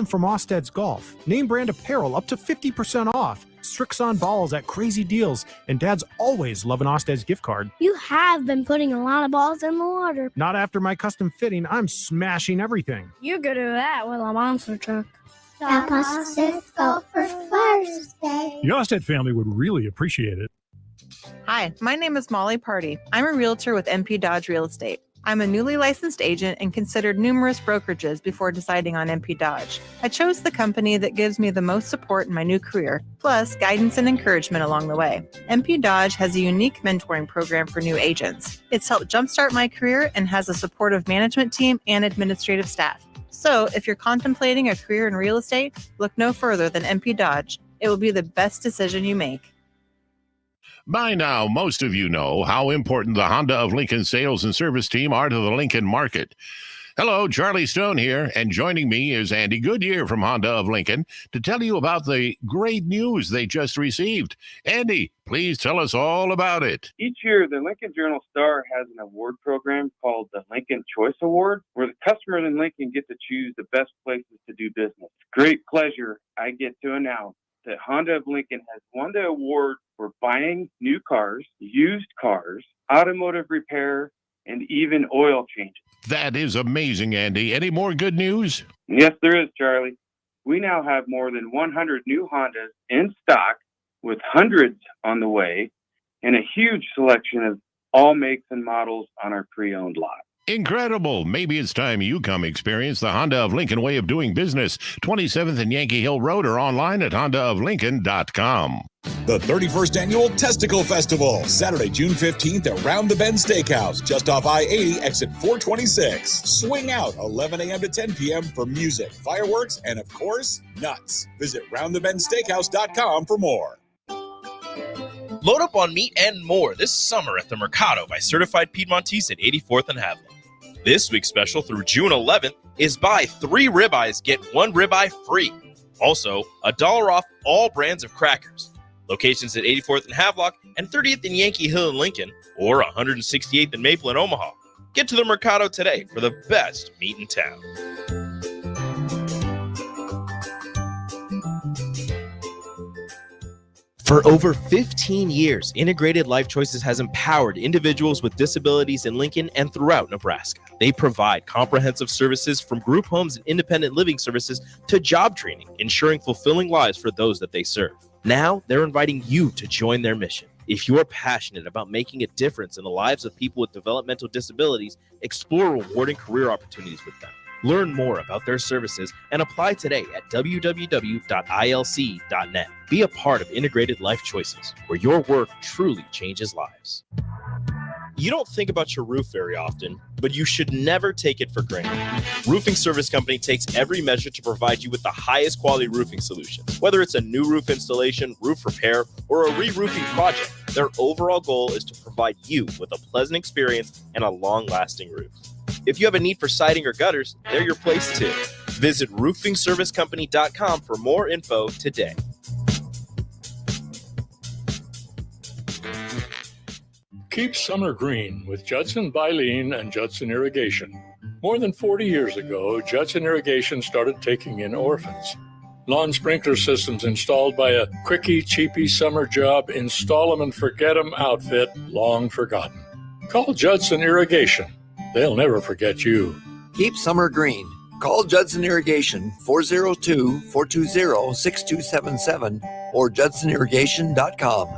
from Osted's Golf. Name brand apparel up to 50% off. Strixon balls at crazy deals. And dads always love an Osted's gift card. You have been putting a lot of balls in the water. Not after my custom fitting. I'm smashing everything. You could do that with a monster truck. Shop Osted's Golf for Father's Day. The Osted family would really appreciate it. Hi, my name is Molly Party. I'm a realtor with MP Dodge Real Estate. I'm a newly licensed agent and considered numerous brokerages before deciding on MP Dodge. I chose the company that gives me the most support in my new career, plus guidance and encouragement along the way. MP Dodge has a unique mentoring program for new agents. It's helped jumpstart my career and has a supportive management team and administrative staff. So if you're contemplating a career in real estate, look no further than MP Dodge. It will be the best decision you make. By now, most of you know how important the Honda of Lincoln sales and service team are to the Lincoln market. Hello, Charlie Stone here, and joining me is Andy Goodyear from Honda of Lincoln to tell you about the great news they just received. Andy, please tell us all about it. Each year, the Lincoln Journal-Star has an award program called the Lincoln Choice Award, where the customers in Lincoln get to choose the best places to do business. Great pleasure I get to announce that Honda of Lincoln has won the award for buying new cars, used cars, automotive repair, and even oil changes. That is amazing, Andy. Any more good news? Yes, there is, Charlie. We now have more than 100 new Hondas in stock, with hundreds on the way, and a huge selection of all makes and models on our pre-owned lot. Incredible. Maybe it's time you come experience the Honda of Lincoln way of doing business. 27th and Yankee Hill Road, or online at hondaoflincoln.com. The 31st Annual Testicle Festival, Saturday, June 15th at Round the Bend Steakhouse, just off I-80, exit 426. Swing out 11 a.m. to 10 p.m. for music, fireworks, and, of course, nuts. Visit roundthebendsteakhouse.com for more. Load up on meat and more this summer at the Mercado by Certified Piedmontese at 84th and Haviland. This week's special through June 11th is buy 3 ribeyes, get 1 ribeye free. Also, $1 off all brands of crackers. Locations at 84th and Havelock and 30th and Yankee Hill in Lincoln, or 168th and Maple in Omaha. Get to the Mercado today for the best meat in town. For over 15 years, Integrated Life Choices has empowered individuals with disabilities in Lincoln and throughout Nebraska. They provide comprehensive services from group homes and independent living services to job training, ensuring fulfilling lives for those that they serve. Now, they're inviting you to join their mission. If you are passionate about making a difference in the lives of people with developmental disabilities, explore rewarding career opportunities with them. Learn more about their services and apply today at www.ilc.net. Be a part of Integrated Life Choices, where your work truly changes lives. You don't think about your roof very often, but you should never take it for granted. Roofing Service Company takes every measure to provide you with the highest quality roofing solution. Whether it's a new roof installation, roof repair, or a re-roofing project, their overall goal is to provide you with a pleasant experience and a long-lasting roof. If you have a need for siding or gutters, they're your place too. Visit roofingservicecompany.com for more info today. Keep summer green with Judson Baleen and Judson Irrigation. More than 40 years ago, Judson Irrigation started taking in orphans. Lawn sprinkler systems installed by a quickie, cheapy summer job, install 'em and forget 'em outfit long forgotten. Call Judson Irrigation. They'll never forget you. Keep summer green. Call Judson Irrigation 402-420-6277 or judsonirrigation.com.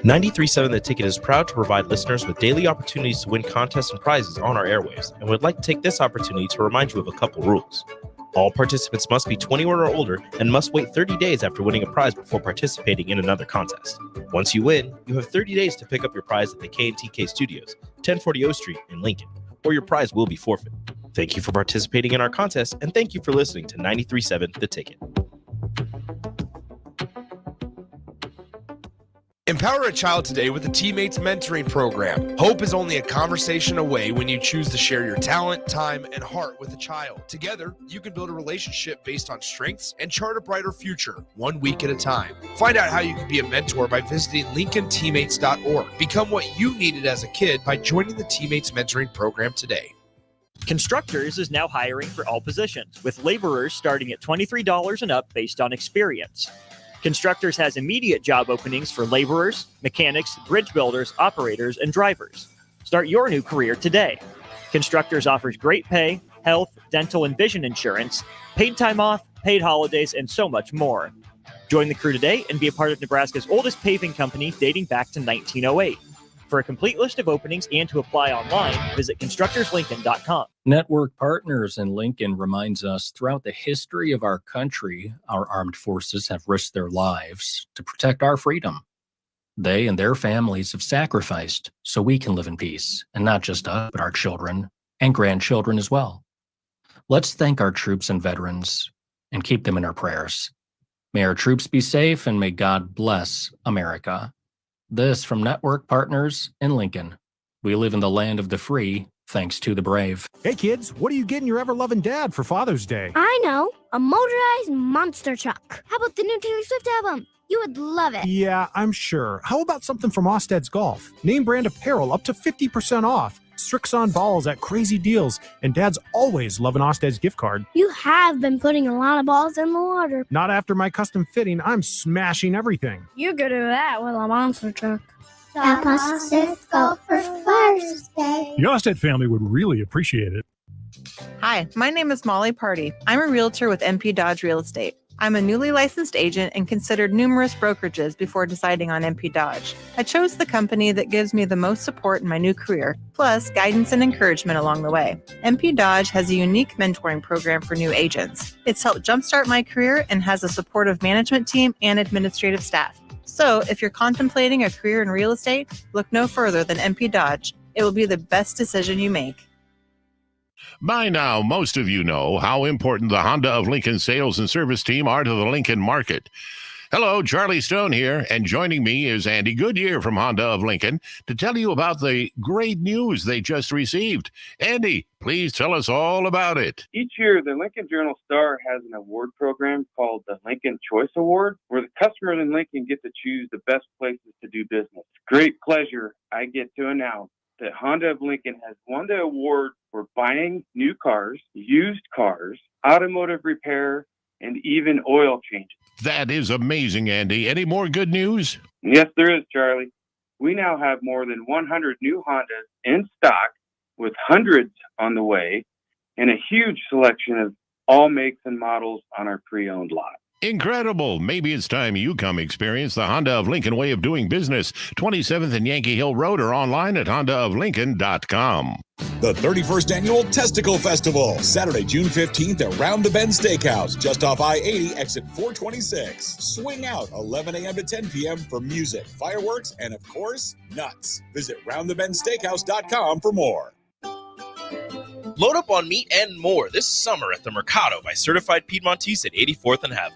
93.7 The Ticket is proud to provide listeners with daily opportunities to win contests and prizes on our airwaves, and would like to take this opportunity to remind you of a couple rules. All participants must be 21 or older and must wait 30 days after winning a prize before participating in another contest. Once you win, you have 30 days to pick up your prize at the K&TK Studios, 1040 O Street in Lincoln, or your prize will be forfeit. Thank you for participating in our contest, and thank you for listening to 93.7 The Ticket. Empower a child today with the Teammates Mentoring Program. Hope is only a conversation away when you choose to share your talent, time, and heart with a child. Together, you can build a relationship based on strengths and chart a brighter future, 1 week at a time. Find out how you can be a mentor by visiting LincolnTeammates.org. Become what you needed as a kid by joining the Teammates Mentoring Program today. Constructors is now hiring for all positions, with laborers starting at $23 and up based on experience. Constructors has immediate job openings for laborers, mechanics, bridge builders, operators, and drivers. Start your new career today. Constructors offers great pay, health, dental, and vision insurance, paid time off, paid holidays, and so much more. Join the crew today and be a part of Nebraska's oldest paving company dating back to 1908. For a complete list of openings and to apply online, visit constructorslincoln.com. Network Partners in Lincoln reminds us throughout the history of our country, our armed forces have risked their lives to protect our freedom. They and their families have sacrificed so we can live in peace, and not just us, but our children and grandchildren as well. Let's thank our troops and veterans and keep them in our prayers. May our troops be safe and may God bless America. This from Network Partners in Lincoln. We live in the land of the free, thanks to the brave. Hey kids, what are you getting your ever-loving dad for Father's Day? I know, a motorized monster truck. How about the new Taylor Swift album? You would love it. Yeah, I'm sure. How about something from Osted's Golf? Name brand apparel up to 50% off. Strixon balls at crazy deals. And Dad's always loving Osted's gift card. You have been putting a lot of balls in the water. Not after my custom fitting. I'm smashing everything. You could do that with a monster truck. Stop us if go for Father's Day. The Osted family would really appreciate it. Hi, my name is Molly Party. I'm a realtor with MP Dodge Real Estate. I'm a newly licensed agent and considered numerous brokerages before deciding on MP Dodge. I chose the company that gives me the most support in my new career, plus guidance and encouragement along the way. MP Dodge has a unique mentoring program for new agents. It's helped jumpstart my career and has a supportive management team and administrative staff. So if you're contemplating a career in real estate, look no further than MP Dodge. It will be the best decision you make. By now, most of you know how important the Honda of Lincoln sales and service team are to the Lincoln market. Hello, Charlie Stone here, and joining me is Andy Goodyear from Honda of Lincoln to tell you about the great news they just received. Andy, please tell us all about it. Each year, the Lincoln Journal-Star has an award program called the Lincoln Choice Award, where the customers in Lincoln get to choose the best places to do business. Great pleasure I get to announce that Honda of Lincoln has won the award for buying new cars, used cars, automotive repair, and even oil changes. That is amazing, Andy. Any more good news? Yes, there is, Charlie. We now have more than 100 new Hondas in stock, with hundreds on the way, and a huge selection of all makes and models on our pre-owned lot. Incredible. Maybe it's time you come experience the Honda of Lincoln way of doing business. 27th and Yankee Hill Road, or online at hondaoflincoln.com. The 31st Annual Testicle Festival, Saturday, June 15th at Round the Bend Steakhouse, just off I-80, exit 426. Swing out 11 a.m. to 10 p.m. for music, fireworks, and, of course, nuts. Visit roundthebendsteakhouse.com for more. Load up on meat and more this summer at the Mercado by Certified Piedmontese at 84th and Haviland.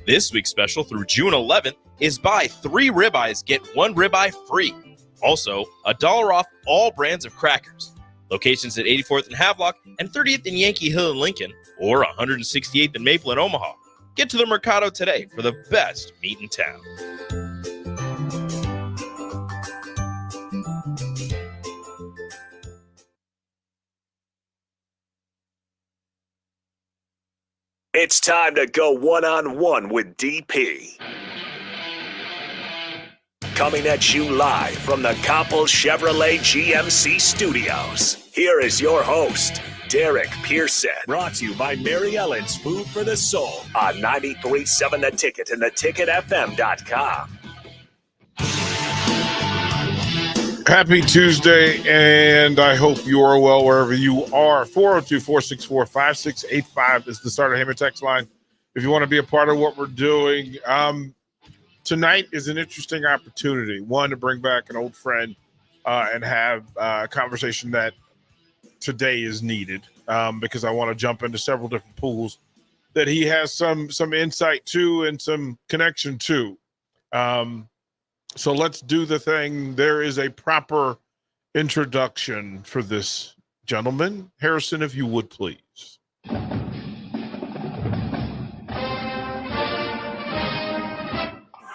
This week's special through June 11th is buy 3 ribeyes, get 1 ribeye free. Also, $1 off all brands of crackers. Locations at 84th and Havelock and 30th and Yankee Hill in Lincoln, or 168th and Maple in Omaha. Get to the Mercado today for the best meat in town. It's time to go one-on-one with DP. Coming at you live from the Coppel Chevrolet GMC studios. Here is your host, Derek Pearson. Brought to you by Mary Ellen's Food for the Soul on 93.7 The Ticket and theticketfm.com. Happy Tuesday, and I hope you are well wherever you are. 402-464-5685 is the Starter Hammer text line. If you want to be a part of what we're doing, tonight is an interesting opportunity. One, to bring back an old friend and have a conversation that today is needed because I want to jump into several different pools that he has some insight to and some connection to. So let's do the thing. There is a proper introduction for this gentleman. Harrison, if you would, please.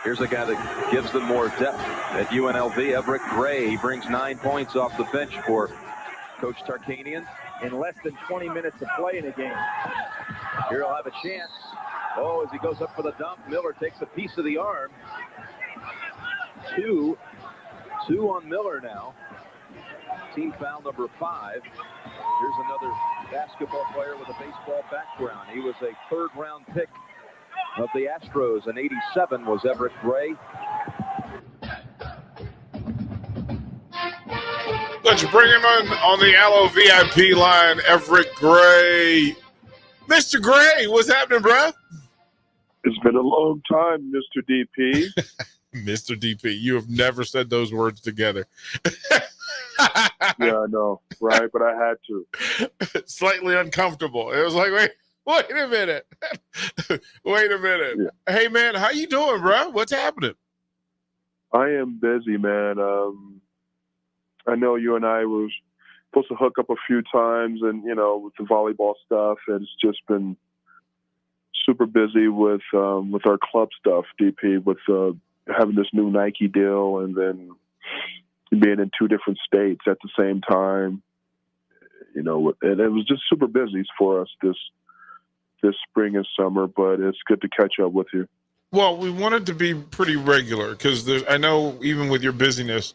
Here's a guy that gives them more depth at UNLV. Evric Gray brings 9 points off the bench for Coach Tarkanian. in less than 20 minutes of play in a game. Here he'll have a chance. Oh, as he goes up for the dump, Miller takes a piece of the arm. Two on Miller now. Team foul number 5. Here's another basketball player with a baseball background. He was a third-round pick of the Astros in '87 was Evric Gray. Let's bring him on the Allo VIP line, Evric Gray. Mr. Gray, what's happening, bro? It's been a long time, Mr. DP. Mr. DP, you have never said those words together. Yeah, I know, right? But I had to. Slightly uncomfortable. It was like, wait a minute. Wait a minute. Yeah. Hey, man, how you doing, bro? What's happening? I am busy, man. I know you and I were supposed to hook up a few times, and with the volleyball stuff, and it's just been super busy with our club stuff, DP, with having this new Nike deal, and then being in 2 different states at the same time. And it was just super busy for us this spring and summer, but it's good to catch up with you. Well, we wanted to be pretty regular because I know even with your busyness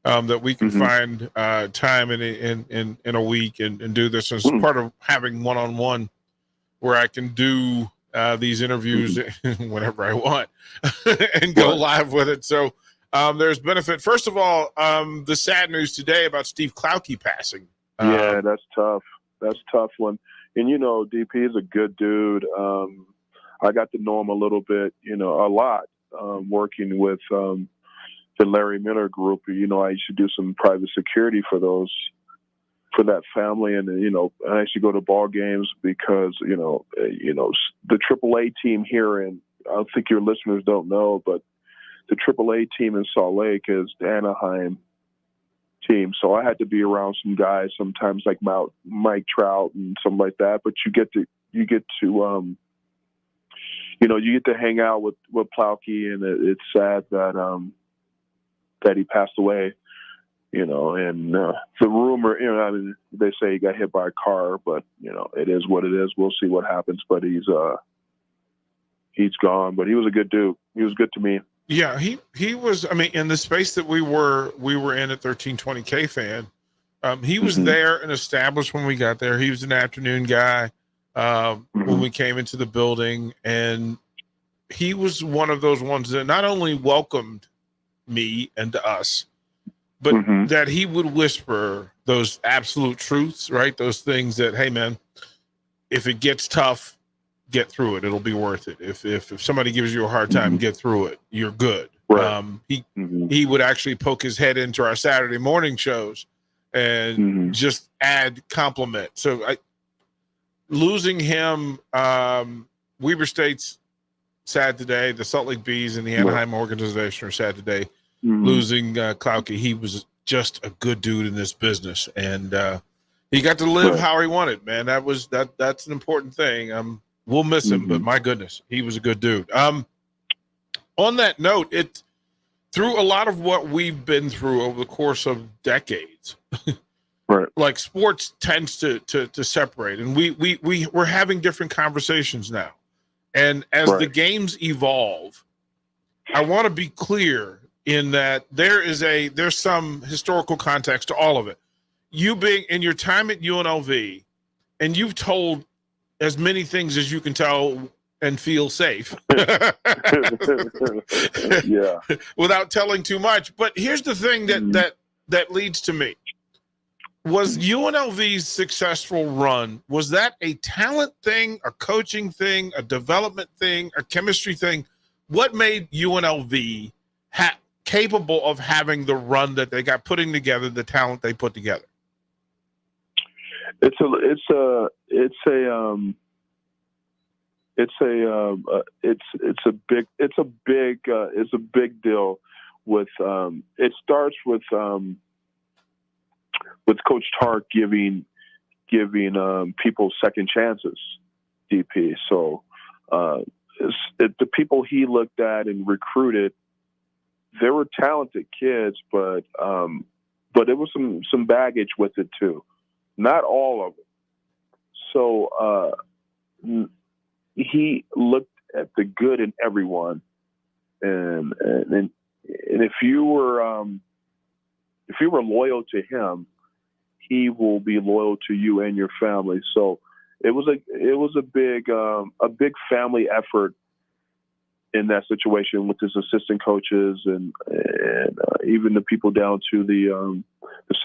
that we can find time in a week and do this. And it's part of having one-on-one where I can do these interviews whenever I want and go live with it. So there's benefit. First of all, the sad news today about Steve Klauke passing. Yeah, that's tough. That's a tough one. And, DP is a good dude. I got to know him a little bit, a lot, working with the Larry Miller Group. I used to do some private security for that family. And, I used to go to ball games because, the AAA team here, and I don't think your listeners don't know, but the AAA team in Salt Lake is the Anaheim team. So I had to be around some guys sometimes like Mike Trout and something like that. But you get to you get to hang out with Klauke, and it's sad that he passed away. And the rumor, they say he got hit by a car, but it is what it is. We'll see what happens. But he's gone. But he was a good dude. He was good to me. Yeah, he was. I mean, in the space that we were in at 1320K fan, he was there and established when we got there. He was an afternoon guy when we came into the building, and he was one of those ones that not only welcomed me and us, but that he would whisper those absolute truths, right? Those things that, hey, man, if it gets tough, get through it. It'll be worth it. If somebody gives you a hard time, get through it. You're good. Right. He would actually poke his head into our Saturday morning shows and just add compliment. So losing him, Weber State's sad today. The Salt Lake Bees and the Anaheim organization are sad today. Losing Klauke. He was just a good dude in this business, and he got to live how he wanted, man. That's an important thing. We'll miss him, but my goodness, he was a good dude. On that note, through a lot of what we've been through over the course of decades, like sports tends to separate, and we're having different conversations now. And as the games evolve, I want to be clear in that there's some historical context to all of it. You being in your time at UNLV, and you've told as many things as you can tell and feel safe. Yeah. Without telling too much. But here's the thing that leads to me. Was UNLV's successful run, was that a talent thing, a coaching thing, a development thing, a chemistry thing? What made UNLV capable of having the run that they got, putting together the talent they put together? It's a big deal with it starts with Coach Tark giving people second chances, DP. So the people he looked at and recruited, they were talented kids, but there was some baggage with it too. Not all of it, so he looked at the good in everyone, and if you were loyal to him, he will be loyal to you and your family. So it was a big family effort in that situation with his assistant coaches and even the people down to the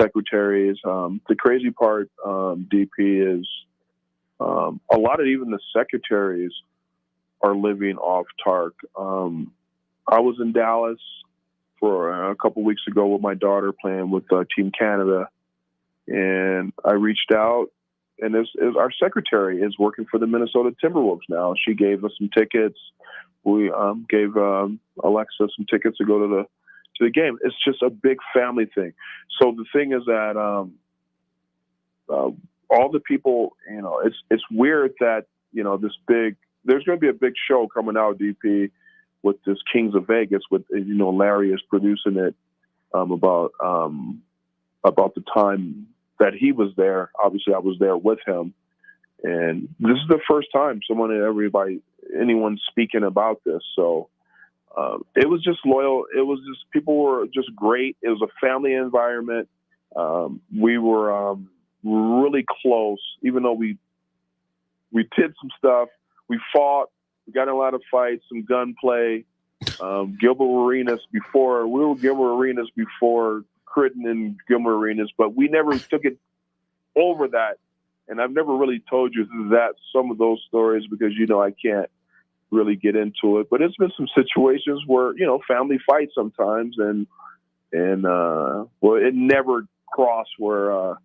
secretaries. The crazy part, DP, is a lot of even the secretaries are living off TARC. I was in Dallas for a couple weeks ago with my daughter playing with Team Canada, and I reached out, and our secretary is working for the Minnesota Timberwolves now. She gave us some tickets. We gave Alexa some tickets to go to the game. It's just a big family thing. So the thing is that all the people, it's weird that there's going to be a big show coming out, DP, with this Kings of Vegas. With Larry is producing it about the time that he was there. Obviously, I was there with him, and this is the first time anyone speaking about this. So it was just loyal. It was just, people were just great. It was a family environment. We were really close, even though we did some stuff. We fought. We got in a lot of fights, some gunplay. Gilbert Arenas before Critton and Gilbert Arenas, but we never took it over that. And I've never really told you that some of those stories because I can't really get into it. But it's been some situations where family fights sometimes, and it never crossed where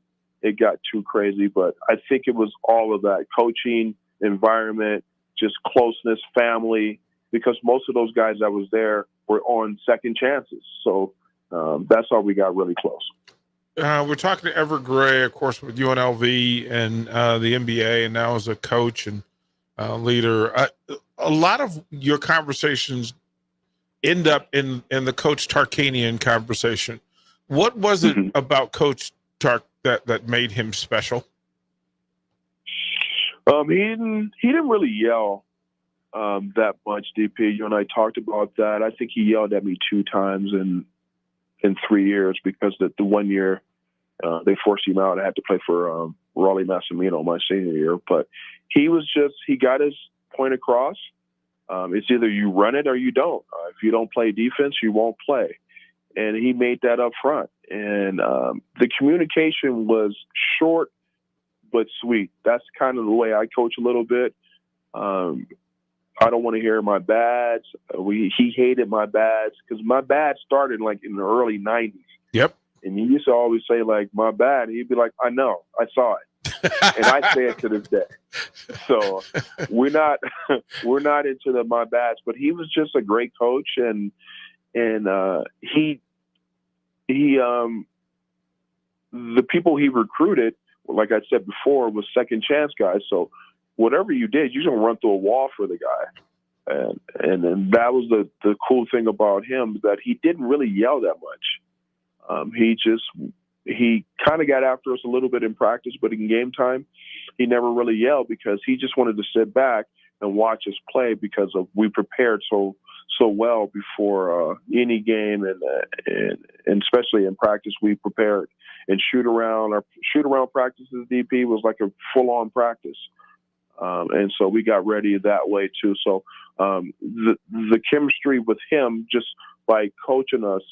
it got too crazy. But I think it was all of that coaching environment, just closeness, family, because most of those guys that was there were on second chances. So that's how we got really close. We're talking to Evric Gray, of course, with UNLV and the NBA, and now as a coach and leader. A lot of your conversations end up in the Coach Tarkanian conversation. What was it about Coach Tark that made him special? He didn't really yell that much, DP. You and I talked about that. I think he yelled at me 2 times in 3 years because the 1 year they forced him out. I had to play for Raleigh Massimino my senior year. But he got his point across. It's either you run it or you don't. If you don't play defense, you won't play. And he made that up front. And the communication was short but sweet. That's kind of the way I coach a little bit. I don't want to hear my bads. He hated my bads because my bad started like in the early 90s. Yep. And he used to always say like, my bad. He'd be like, I know, I saw it. And I say it to this day. So we're not into the my bads, but he was just a great coach. And he the people he recruited, like I said before, was second chance guys. So whatever you did, you're going to run through a wall for the guy. And that was the cool thing about him, that he didn't really yell that much. He kind of got after us a little bit in practice, but in game time, he never really yelled because he just wanted to sit back and watch us play because we prepared so well before any game, and especially in practice, we prepared. And shoot around practices, DP, was like a full on practice. And so we got ready that way too. So the chemistry with him, just by coaching us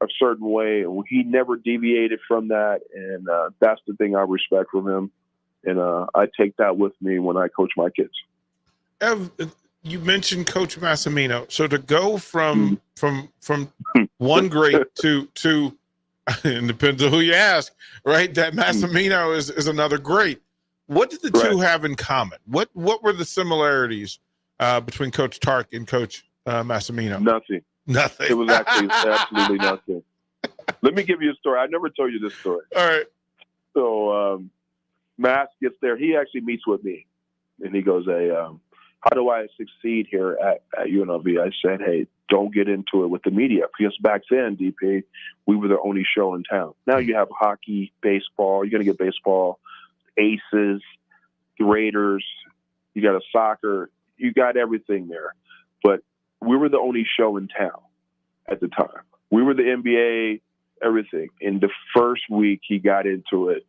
a certain way, he never deviated from that. And that's the thing I respect from him. And I take that with me when I coach my kids. Ev, you mentioned Coach Massimino. So to go from one great to it depends on who you ask, right? That Massimino is another great. What did the two have in common? What were the similarities between Coach Tark and Coach Massimino? Nothing. Nothing. It was actually absolutely nothing. Let me give you a story. I never told you this story. All right. So Mass gets there. He actually meets with me, and he goes, "Hey, how do I succeed here at UNLV?" I said, "Hey, don't get into it with the media, because back then, DP, we were the only show in town. Now you have hockey, baseball. You're going to get baseball, Aces, the Raiders, you got a soccer, you got everything there. But we were the only show in town at the time. We were the NBA, everything. In the first week, he got into it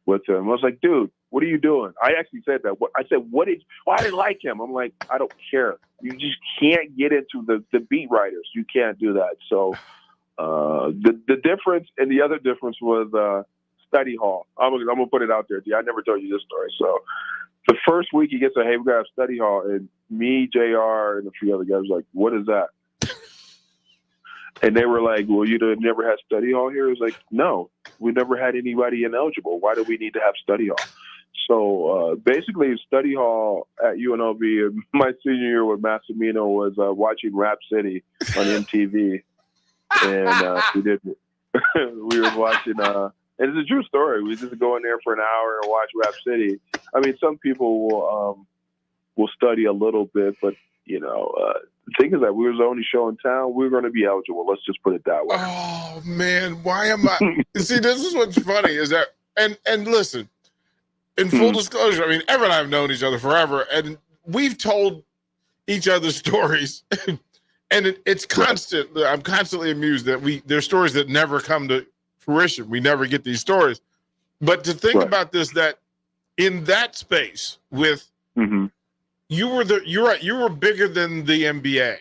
with him. I was like, dude, what are you doing? I actually said that. I said, I didn't like him. I'm like, I don't care. You just can't get into the beat writers. You can't do that. So the difference, and the other difference was study hall. I'm gonna put it out there. I never told you this story. So the first week he gets hey, we got a study hall, and me, JR, and a few other guys were like, what is that? And they were like, well, you never had study hall here? It was like, no, we never had anybody ineligible. Why do we need to have study hall? So basically, study hall at UNLV in my senior year with Massimino was watching Rap City on MTV. And we were watching, and it's a true story. We just go in there for an hour and watch Rap City. I mean, some people will study a little bit, but, the thing is that we were the only show in town. We were going to be eligible. Let's just put it that way. Oh, man. Why am I? See, this is what's funny is that, and listen, in full disclosure, I mean, Ever and I have known each other forever, and we've told each other stories, and it's constant. I'm constantly amused that there's stories that never come to fruition. We never get these stories. But to think about this, that in that space with you were bigger than the NBA.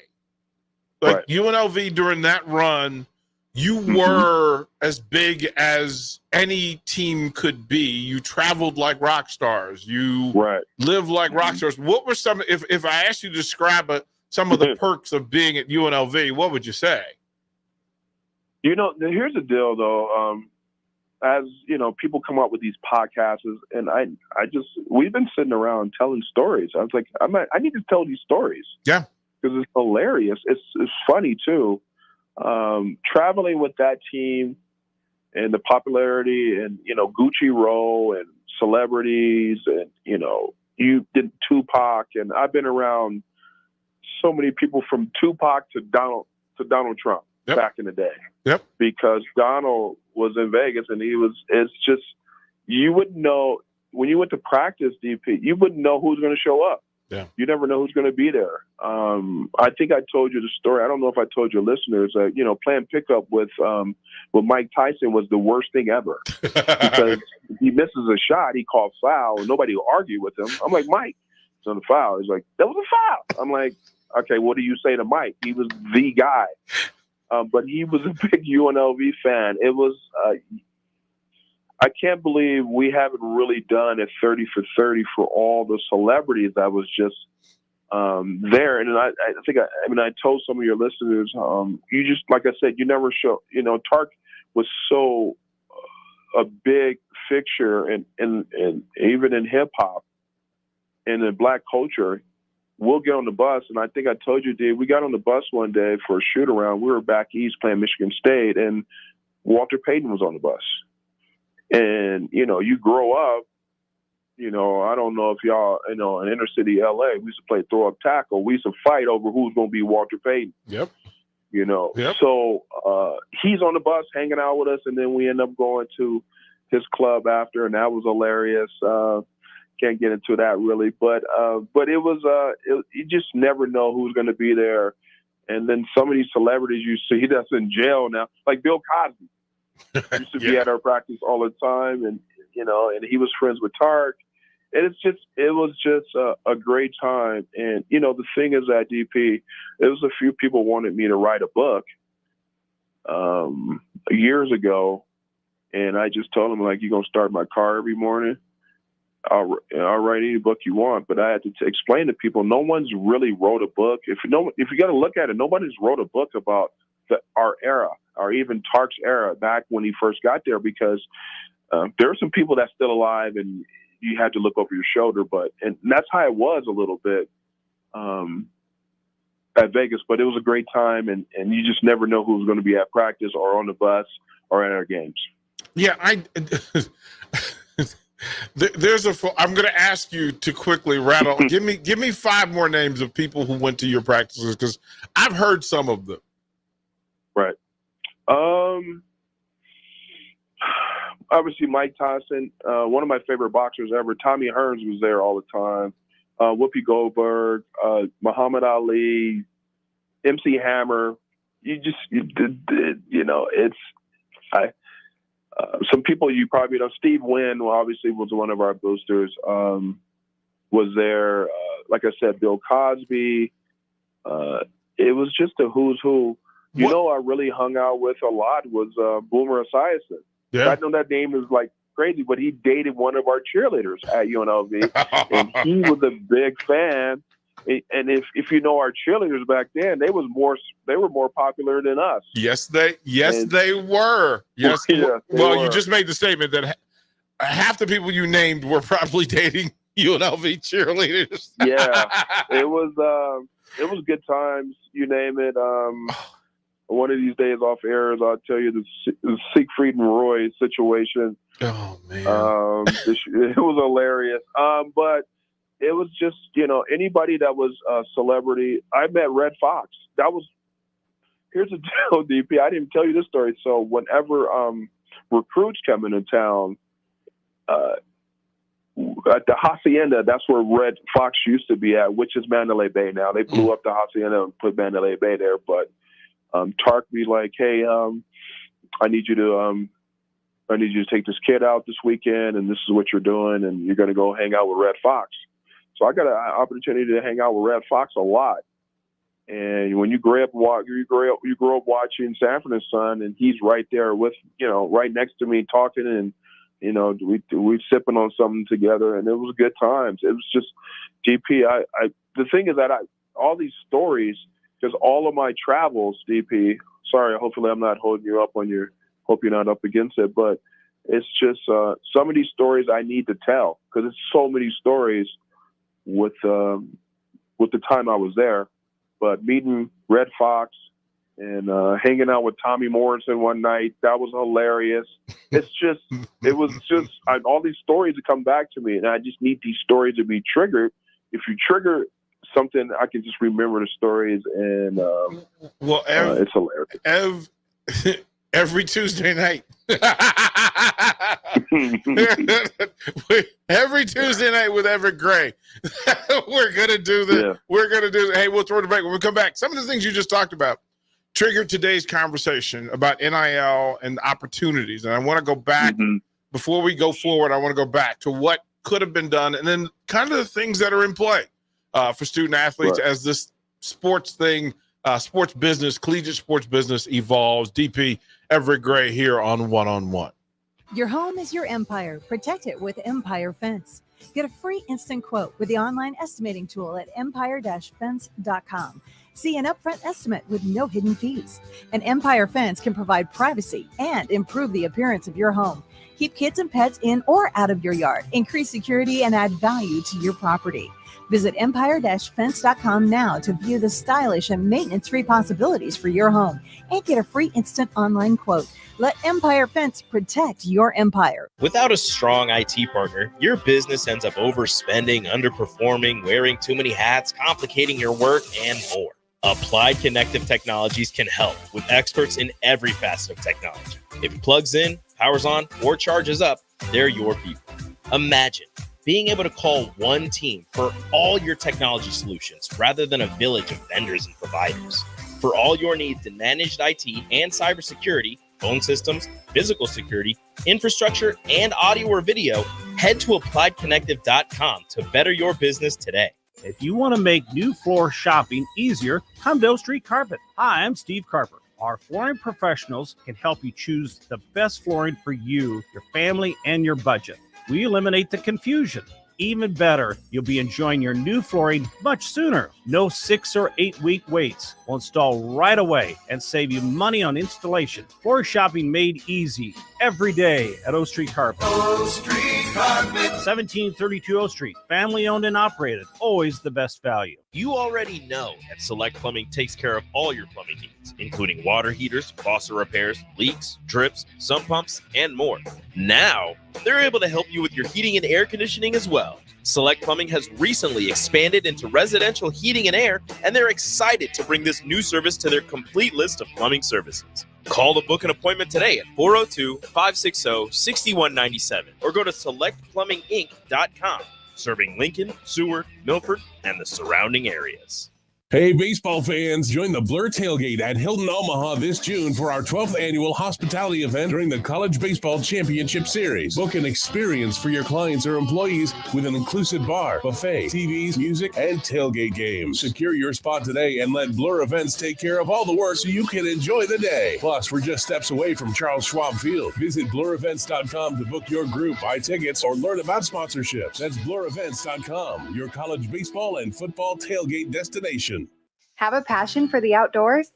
Like UNLV during that run, you were as big as any team could be. You traveled like rock stars. You lived like rock stars. What were some, if I asked you to describe some of the perks of being at UNLV, what would you say? Here's the deal though. As people come up with these podcasts, and we've been sitting around telling stories. I was like, I need to tell these stories. Yeah. Because it's hilarious. It's funny too. Traveling with that team and the popularity and, Gucci Row and celebrities and, you did Tupac, and I've been around so many people from Tupac to Donald Trump back in the day. Yep. Because Donald was in Vegas and it's just, you wouldn't know when you went to practice, DP, you wouldn't know who's going to show up. Yeah. You never know who's going to be there. I think I told you the story. I don't know if I told your listeners that, playing pickup with Mike Tyson was the worst thing ever because if he misses a shot, he calls foul and nobody will argue with him. I'm like, Mike, it's on the foul. He's like, that was a foul. I'm like, okay, what do you say to Mike? He was the guy. But he was a big UNLV fan. It was, I can't believe we haven't really done a 30 for 30 for all the celebrities that was just there. And I think, I told some of your listeners, you just, like I said, you never show, Tark was so a big fixture and even in hip hop and in Black culture. We'll get on the bus, and I think I told you, Dave, we got on the bus one day for a shoot around. We were back east playing Michigan State, and Walter Payton was on the bus. And, you grow up, I don't know if y'all, in inner city LA, we used to play throw up tackle. We used to fight over who's going to be Walter Payton. Yep. So he's on the bus hanging out with us, and then we end up going to his club after, and that was hilarious. Can't get into that really, but it was you just never know who's going to be there. And then some of these celebrities you see that's in jail now, like Bill Cosby, used to be at our practice all the time, and and he was friends with Tark. And it was just a great time. And the thing is that DP, there was a few people wanted me to write a book years ago, and I just told them like, you're gonna start my car every morning. I'll write any book you want, but I had to explain to people, no one's really wrote a book. If you got to look at it, nobody's wrote a book about our era or even Tark's era back when he first got there, because there are some people that's still alive and you had to look over your shoulder. And that's how it was a little bit at Vegas, but it was a great time, and you just never know who's going to be at practice or on the bus or at our games. Yeah, I'm going to ask you to quickly rattle. give me 5 more names of people who went to your practices, because I've heard some of them. Right. obviously Mike Tyson, one of my favorite boxers ever. Tommy Hearns was there all the time. Whoopi Goldberg, Muhammad Ali, MC Hammer. Some people you probably know. Steve Wynn, who obviously was one of our boosters, was there. Like I said, Bill Cosby. It was just a who's who. I really hung out with a lot was Boomer Esiason. Yeah. I know that name is like crazy, but he dated one of our cheerleaders at UNLV, and he was a big fan. And if you know our cheerleaders back then, they were more popular than us. Yes, they were. Yes. Yeah, well, you just made the statement that half the people you named were probably dating UNLV cheerleaders. Yeah, it was good times. You name it. One of these days off airs, I'll tell you the Siegfried and Roy situation. Oh man, it was hilarious. But it was just anybody that was a celebrity. I met Red Fox. Here's a deal, DP. I didn't tell you this story. So whenever recruits come into town, at the Hacienda, that's where Red Fox used to be at, which is Mandalay Bay now. They blew up the Hacienda and put Mandalay Bay there. But Tark be like, hey, I need you to take this kid out this weekend, and this is what you're doing, and you're going to go hang out with Red Fox. So I got an opportunity to hang out with Red Fox a lot. And when you grow up watching Sanford and Son, and he's right there with, right next to me talking, and we sipping on something together, and it was good times. It was just DP. The thing is that all these stories, because all of my travels, DP. Sorry, hopefully I'm not holding you up hope you're not up against it, but it's just some of these stories I need to tell because it's so many stories with the time I was there. But meeting Red Fox and hanging out with Tommy Morrison one night, that was hilarious. It was just all these stories that come back to me, and I just need these stories to be triggered. If you trigger something, I can just remember the stories, and it's hilarious. Every Tuesday night. Every Tuesday night with Evric Gray. We're gonna do this. Yeah. We're gonna do. Hey, we'll throw it back when we come back. Some of the things you just talked about triggered today's conversation about NIL and opportunities. And I want to go back before we go forward. I want to go back to what could have been done, and then kind of the things that are in play for student athletes as this sports thing, sports business, collegiate sports business evolves. DP Evric Gray here on One on One. Your home is your empire. Protect it with Empire Fence. Get a free instant quote with the online estimating tool at empire-fence.com. See an upfront estimate with no hidden fees. An Empire Fence can provide privacy and improve the appearance of your home. Keep kids and pets in or out of your yard. Increase security and add value to your property. Visit empire-fence.com now to view the stylish and maintenance-free possibilities for your home and get a free instant online quote. Let Empire Fence protect your empire. Without a strong IT partner, your business ends up overspending, underperforming, wearing too many hats, complicating your work, and more. Applied Connective Technologies can help with experts in every facet of technology. If it plugs in, powers on, or charges up, they're your people. Imagine being able to call one team for all your technology solutions rather than a village of vendors and providers. For all your needs in managed IT and cybersecurity, phone systems, physical security, infrastructure, and audio or video, head to appliedconnective.com to better your business today. If you want to make new floor shopping easier, come to O Street Carpet. Hi, I'm Steve Carper. Our flooring professionals can help you choose the best flooring for you, your family, and your budget. We eliminate the confusion. Even better, you'll be enjoying your new flooring much sooner. No 6 or 8 week waits. We'll install right away and save you money on installation. Floor shopping made easy every day at O Street Carpet. O Street Carpet. 1732 O Street. Family owned and operated. Always the best value. You already know that Select Plumbing takes care of all your plumbing needs, including water heaters, faucet repairs, leaks, drips, sump pumps, and more. Now, they're able to help you with your heating and air conditioning as well. Select Plumbing has recently expanded into residential heating and air, and they're excited to bring this new service to their complete list of plumbing services. Call to book an appointment today at 402-560-6197 or go to selectplumbinginc.com, serving Lincoln, Seward, Milford, and the surrounding areas. Hey, baseball fans, join the Blur Tailgate at Hilton Omaha this June for our 12th annual hospitality event during the College Baseball Championship Series. Book an experience for your clients or employees with an inclusive bar, buffet, TVs, music, and tailgate games. Secure your spot today and let Blur Events take care of all the work so you can enjoy the day. Plus, we're just steps away from Charles Schwab Field. Visit blurevents.com to book your group, buy tickets, or learn about sponsorships. That's blurevents.com, your college baseball and football tailgate destination. Have a passion for the outdoors?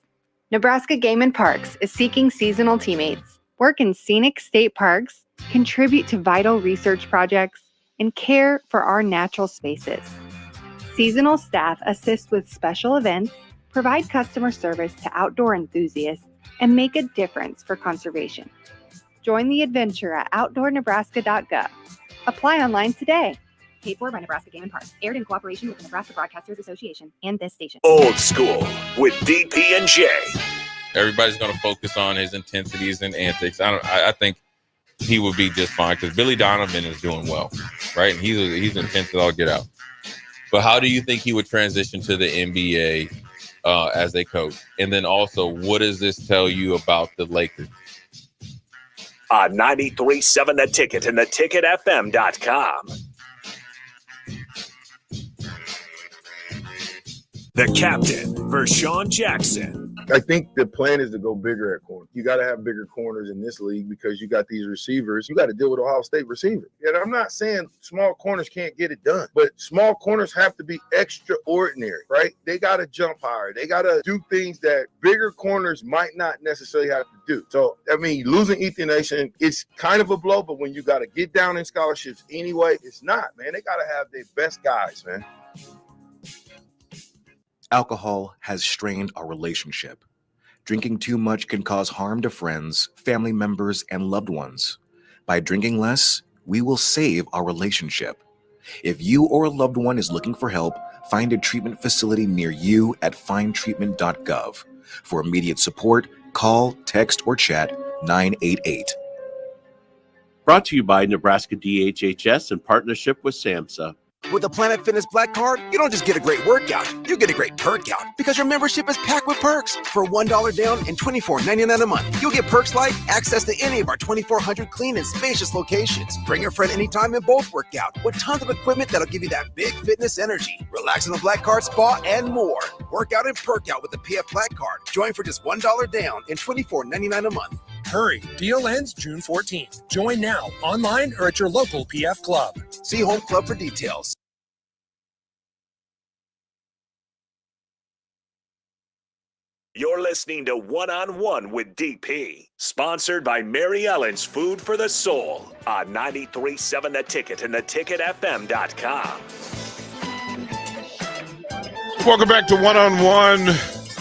Nebraska Game and Parks is seeking seasonal teammates. Work in scenic state parks, contribute to vital research projects, and care for our natural spaces. Seasonal staff assist with special events, provide customer service to outdoor enthusiasts, and make a difference for conservation. Join the adventure at outdoornebraska.gov. Apply online today. Paid for by Nebraska Game and Parks. Aired in cooperation with the Nebraska Broadcasters Association and this station. Old School with DP and J. Everybody's going to focus on his intensities and antics. I think he would be just fine because Billy Donovan is doing well, right? And he's intense as all get out. But how do you think he would transition to the NBA as a coach? And then also, what does this tell you about the Lakers? 93.7 The Ticket and theticketfm.com. The captain, Vershawn Jackson. I think the plan is to go bigger at corner. You got to have bigger corners in this league because you got these receivers. You got to deal with Ohio State receivers. And I'm not saying small corners can't get it done, but small corners have to be extraordinary, right? They got to jump higher. They got to do things that bigger corners might not necessarily have to do. So, I mean, losing Ethan Nation, it's kind of a blow, but when you got to get down in scholarships anyway, it's not, man. They got to have their best guys, man. Alcohol has strained our relationship. Drinking too much can cause harm to friends, family members, and loved ones. By drinking less, we will save our relationship. If you or a loved one is looking for help, find a treatment facility near you at findtreatment.gov. For immediate support, call, text, or chat 988. Brought to you by Nebraska DHHS in partnership with SAMHSA. With the Planet Fitness Black Card, you don't just get a great workout, you get a great perk out because your membership is packed with perks. For $1 down and $24.99 a month, you'll get perks like access to any of our 2,400 clean and spacious locations. Bring a friend anytime and both work out with tons of equipment that'll give you that big fitness energy. Relax in the Black Card spa and more. Work out and perk out with the PF Black Card. Join for just $1 down and $24.99 a month. Hurry, deal ends June 14th. Join now, online or at your local PF Club. See Home Club for details. You're listening to One-on-One with DP, sponsored by Mary Ellen's Food for the Soul on 93.7 The Ticket and theticketfm.com. Welcome back to One-on-One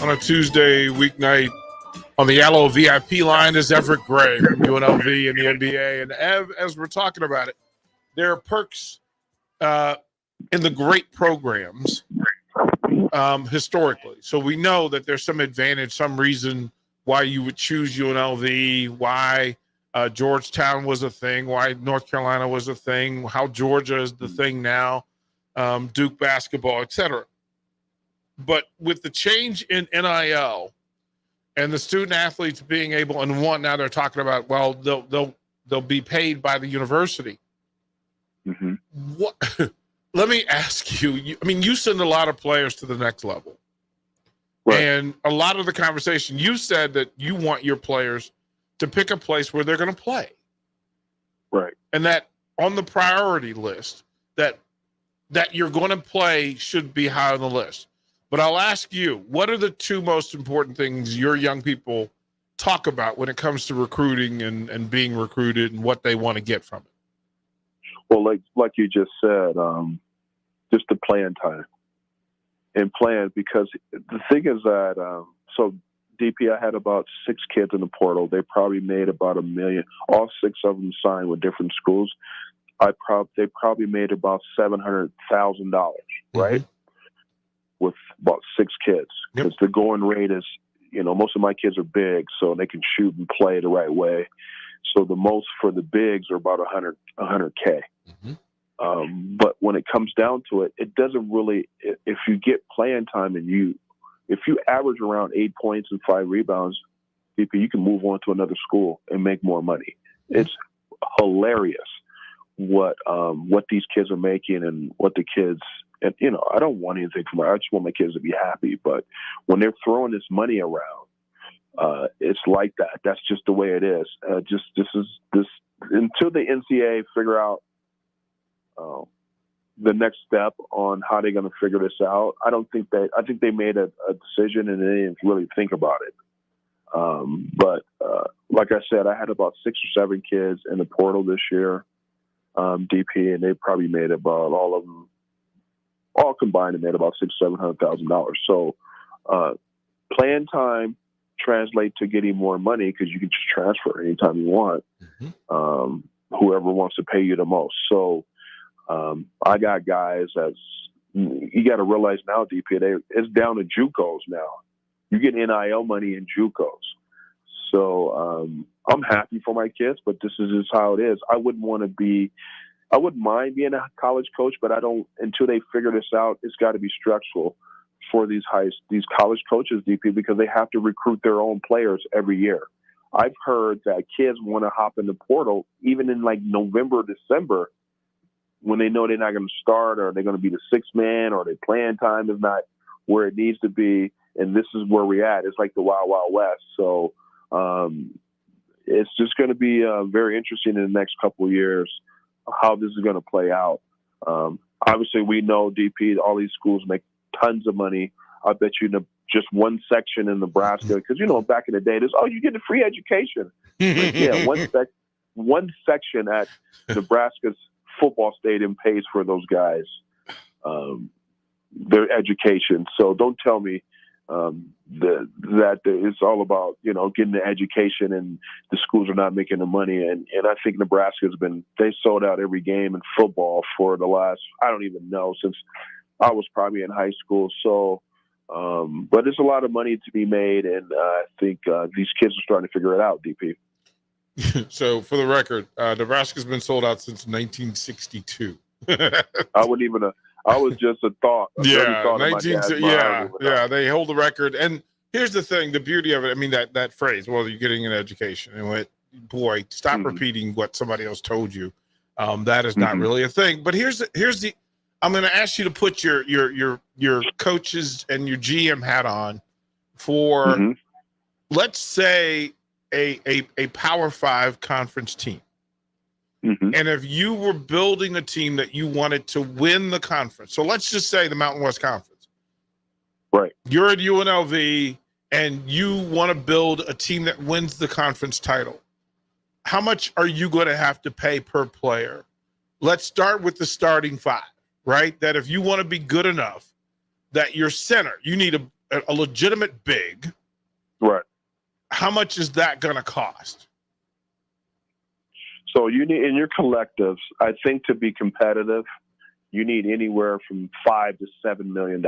on a Tuesday weeknight. On the yellow VIP line is Evric Gray from UNLV and the NBA. And Ev, as we're talking about it, there are perks in the great programs historically. So we know that there's some advantage, some reason why you would choose UNLV, why Georgetown was a thing, why North Carolina was a thing, how Georgia is the thing now, Duke basketball, etc. But with the change in NIL and the student athletes being able, and one now they're talking about, well, they'll be paid by the university. Mm-hmm. What? Let me ask you. I mean, you send a lot of players to the next level, right. And a lot of the conversation, you said that you want your players to pick a place where they're going to play, right? And that on the priority list, that you're going to play should be high on the list. But I'll ask you, what are the two most important things your young people talk about when it comes to recruiting and being recruited and what they want to get from it? Well, like you just said, just the playing time and playing, because the thing is that, so DP, I had about 6 kids in the portal. They probably made about $1 million. All 6 of them signed with different schools. They probably made about $700,000, right? With about 6 kids, because the going rate is, most of my kids are big, so they can shoot and play the right way. So the most for the bigs are about 100K. But when it comes down to it, it doesn't really. If you get playing time and if you average around 8 points and 5 rebounds, you can move on to another school and make more money. It's hilarious what these kids are making and what the kids. And I don't want anything from it. I just want my kids to be happy. But when they're throwing this money around, it's like that. That's just the way it is. This until the NCAA figure out the next step on how they're going to figure this out. I think they made a decision and they didn't really think about it. But like I said, I had about 6 or 7 kids in the portal this year, DP, and they probably made about all of them, all combined, and made about $600,000-$700,000. So playing time translate to getting more money because you can just transfer anytime you want. Whoever wants to pay you the most. So I got guys you got to realize now, DP, it's down to JUCOs now. You get NIL money in JUCOs. So I'm happy for my kids, but this is just how it is. I wouldn't mind being a college coach, but I don't, until they figure this out, it's got to be structural for these college coaches, DP, because they have to recruit their own players every year. I've heard that kids want to hop in the portal even in like November, December, when they know they're not going to start, or they're going to be the sixth man, or their playing time is not where it needs to be. And this is where we're at. It's like the Wild Wild West. So it's just going to be very interesting in the next couple of years how this is going to play out. Obviously, we know, DP, all these schools make tons of money. I bet you just one section in Nebraska, because, back in the day, you get a free education. Like, yeah, one section at Nebraska's football stadium pays for those guys their education. So don't tell me that it's all about getting the education and the schools are not making the money. And I think Nebraska's they sold out every game in football for the last, I don't even know, since I was probably in high school. So but there's a lot of money to be made, and I think these kids are starting to figure it out, DP. So, for the record, Nebraska's been sold out since 1962. I was just a thought. They hold the record. And here's the thing: the beauty of it. I mean, that phrase. Well, you're getting an education, and boy, stop repeating what somebody else told you. That is not really a thing. But here's the. I'm going to ask you to put your coaches and your GM hat on for, let's say, a Power 5 conference team. And if you were building a team that you wanted to win the conference, so let's just say the Mountain West Conference. Right. You're at UNLV and you want to build a team that wins the conference title. How much are you going to have to pay per player? Let's start with the starting 5, right? That if you want to be good enough that your center, you need a legitimate big. Right. How much is that going to cost? So you need, in your collectives, I think, to be competitive, you need anywhere from $5 to $7 million.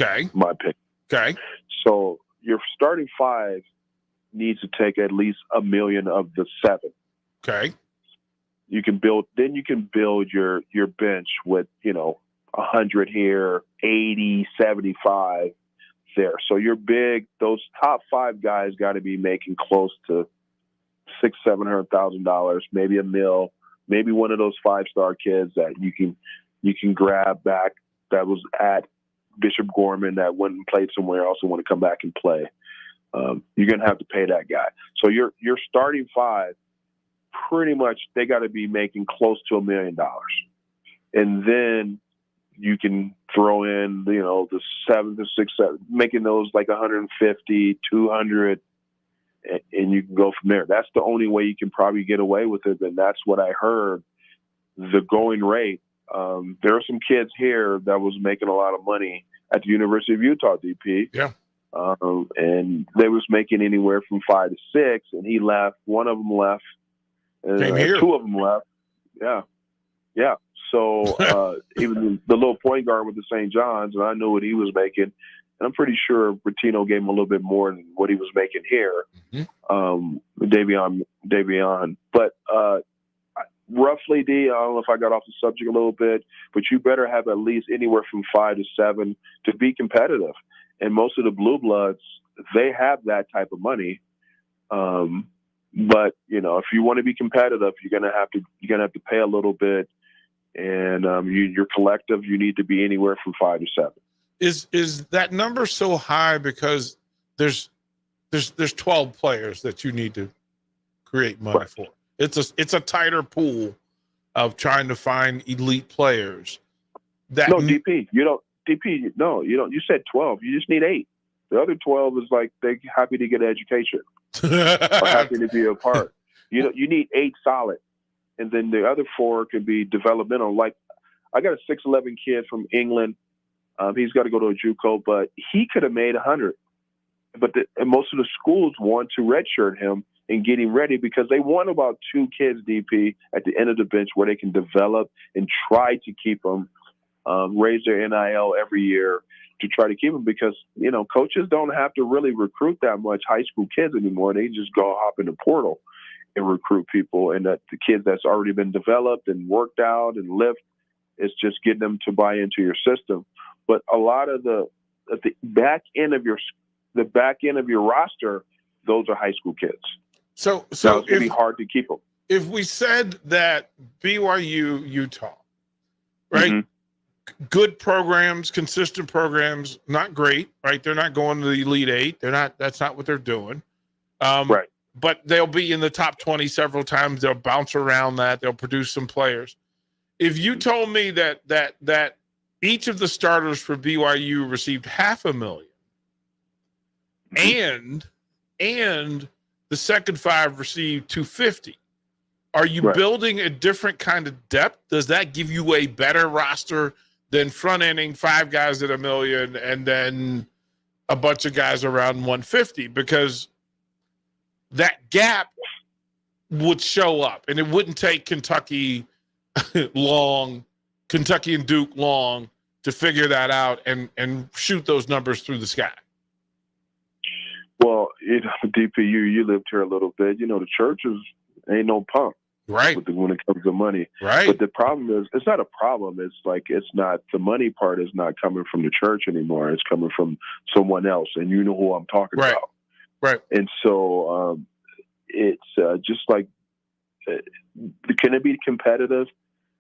Okay. My pick. Okay. So your starting 5 needs to take at least $1 million of the 7. Okay. You can build your bench with 100 here, 80, 75 there. So you're big. Those top 5 guys got to be making close to $600,000-$700,000, maybe $1 million, maybe one of those 5-star kids that you can grab back that was at Bishop Gorman that went and played somewhere else and want to come back and play. You're gonna have to pay that guy. So your starting 5, pretty much they got to be making close to $1 million, and then you can throw in the 7 to 6, making those like 150, 200. And you can go from there. That's the only way you can probably get away with it. And that's what I heard. The going rate. There are some kids here that was making a lot of money at the University of Utah, DP. Yeah. And they was making anywhere from 5 to 6, and he left. One of them left. Came here. 2 of them left. Yeah. Yeah. So even the little point guard with the St. John's, and I knew what he was making. And I'm pretty sure Bertino gave him a little bit more than what he was making here. Davion. But roughly, D, I don't know if I got off the subject a little bit, but you better have at least anywhere from 5 to 7 to be competitive. And most of the blue bloods, they have that type of money. But if you want to be competitive, you're gonna have to pay a little bit. And your collective, you need to be anywhere from 5 to 7. Is that number so high because there's 12 players that you need to create money for? It's a tighter pool of trying to find elite players. DP, you don't. You said 12. You just need 8. The other 12 is like they're happy to get an education or happy to be a part. You need 8 solid, and then the other 4 could be developmental. Like I got a 6'11" kid from England. He's got to go to a JUCO, but he could have made 100. But and most of the schools want to redshirt him and get him ready because they want about 2 kids, DP, at the end of the bench where they can develop and try to keep them, raise their NIL every year to try to keep them because, coaches don't have to really recruit that much high school kids anymore. They just go hop in the portal and recruit people. And that the kids that's already been developed and worked out and lift, it's just getting them to buy into your system. But a lot of the back end of your roster, those are high school kids. So it's going to be hard to keep them. If we said that BYU, Utah, right? Good programs, consistent programs, not great, right? They're not going to the Elite 8. That's not what they're doing. Right. But they'll be in the top 20 several times. They'll bounce around that. They'll produce some players. If you told me that each of the starters for BYU received $500,000 and the second 5 received $250,000, are you building a different kind of depth? Does that give you a better roster than front-ending 5 guys at $1 million and then a bunch of guys around $150,000? Because that gap would show up, and it wouldn't take Kentucky and Duke long to figure that out and shoot those numbers through the sky. Well, DP, you lived here a little bit. The churches ain't no pump, right? When it comes to money, right? But the problem is, it's not a problem. It's like it's not the money part is not coming from the church anymore. It's coming from someone else, and you know who I'm talking about, right? And so it's just like, can it be competitive?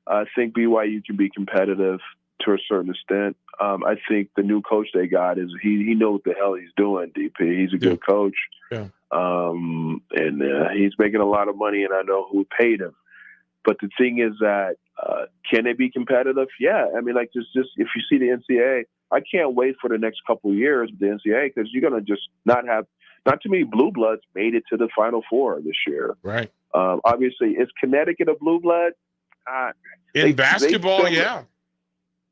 I think BYU can be competitive to a certain extent. I think the new coach they got is he knows what the hell he's doing, DP. He's a good coach. Yeah. And he's making a lot of money, and I know who paid him. But the thing is that can they be competitive? Yeah. I mean, like just if you see the NCAA, I can't wait for the next couple of years with the NCAA because you're going to just not too many blue bloods made it to the Final Four this year. Right. Obviously, is Connecticut a blue blood? In basketball, yeah.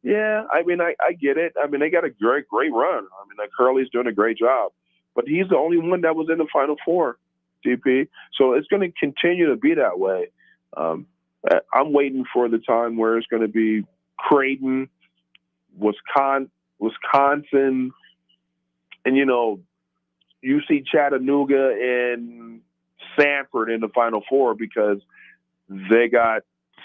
Yeah, I mean, I get it. I mean, they got a great run. I mean, like Hurley's doing a great job. But he's the only one that was in the Final Four, DP. So it's going to continue to be that way. I'm waiting for the time where it's going to be Creighton, Wisconsin, and, you see Chattanooga and Sanford in the Final Four because they got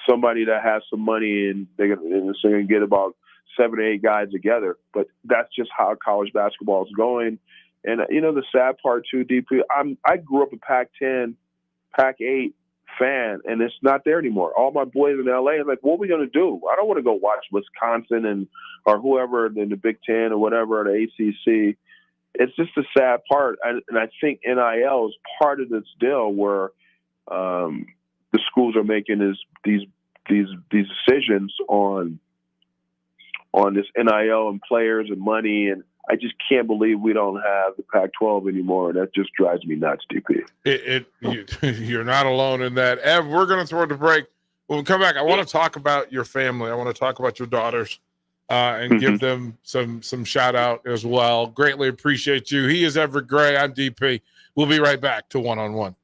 somebody that has some money and they're going to get about 7 or 8 guys together. But that's just how college basketball is going. And, the sad part too, DP, I grew up a Pac-10, Pac-8 fan, and it's not there anymore. All my boys in L.A. are like, what are we going to do? I don't want to go watch Wisconsin or whoever in the Big Ten or whatever, or the ACC. It's just a sad part. And I think NIL is part of this deal where the schools are making these decisions on this NIL and players and money, and I just can't believe we don't have the Pac-12 anymore. That just drives me nuts, DP. You're not alone in that. Ev, we're going to throw it to break. When we come back, I want to talk about your family. I want to talk about your daughters and give them some shout out as well. Greatly appreciate you. He is Evric Gray. I'm DP. We'll be right back to One on One.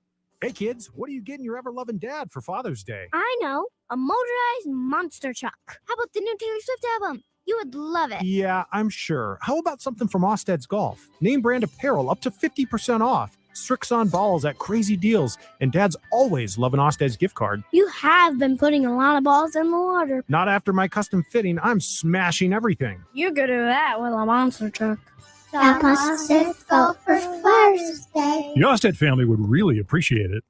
Hey kids, what are you getting your ever-loving dad for Father's Day? I know, a motorized monster truck. How about the new Taylor Swift album? You would love it. Yeah, I'm sure. How about something from Osted's Golf? Name brand apparel up to 50% off. Strixon balls at crazy deals. And Dad's always loving Osted's gift card. You have been putting a lot of balls in the water. Not after my custom fitting. I'm smashing everything. You could do that with a monster truck. Stop Osted's Golf for Father's Day. The Osted family would really appreciate it.